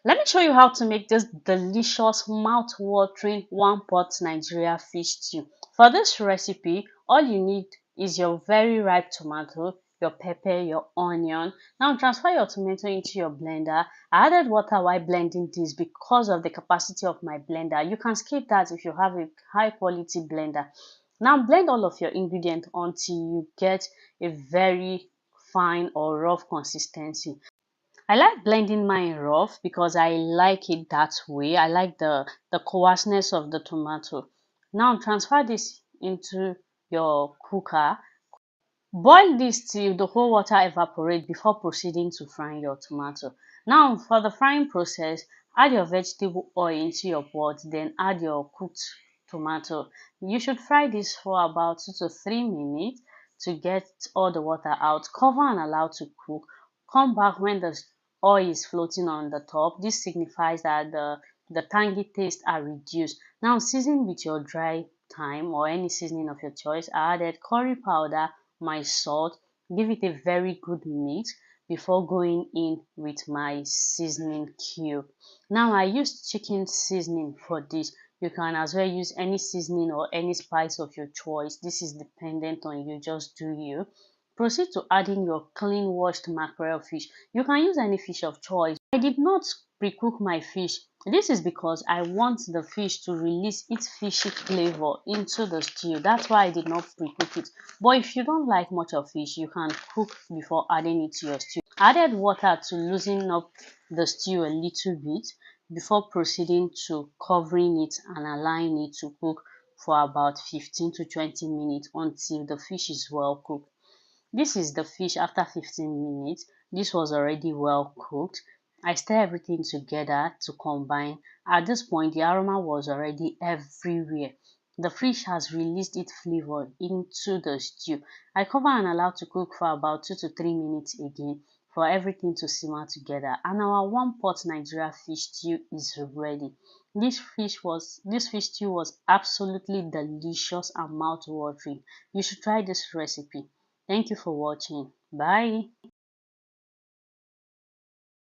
Let me show you how to make this delicious mouth-watering one-pot Nigeria fish stew. For this recipe, all you need is your very ripe tomato, your pepper, your onion. Now transfer your tomato into your blender. I added water while blending this because of the capacity of my blender. You can skip that if you have a high quality blender. Now blend all of your ingredients until you get a very fine or rough consistency. I like blending mine rough because I like it that way. I like the coarseness of the tomato. Now transfer this into your cooker. Boil this till the whole water evaporate before proceeding to frying your tomato. Now for the frying process, add your vegetable oil into your pot, then add your cooked tomato. You should fry this for about 2 to 3 minutes to get all the water out. Cover and allow to cook. Come back when the oil is floating on the top. This signifies that the tangy taste are reduced. Now season with your dry thyme or any seasoning of your choice. I added curry powder, my salt, give it a very good mix before going in with my seasoning cube. Now I use chicken seasoning for this. You can as well use any seasoning or any spice of your choice. This is dependent on you, just do you. Proceed to adding your clean washed mackerel fish. You can use any fish of choice. I did not pre-cook my fish. This is because I want the fish to release its fishy flavor into the stew. That's why I did not pre-cook it. But if you don't like much of fish, you can cook before adding it to your stew. I added water to loosen up the stew a little bit before proceeding to covering it and allowing it to cook for about 15 to 20 minutes until the fish is well cooked. This is the fish after 15 minutes. This was already well cooked. I stir everything together to combine. At this point, the aroma was already everywhere. The fish has released its flavor into the stew. I cover and allow to cook for about 2 to 3 minutes again for everything to simmer together. And our one pot Nigeria fish stew is ready. This fish stew was absolutely delicious and mouth-watering. You should try this recipe. Thank you for watching. Bye.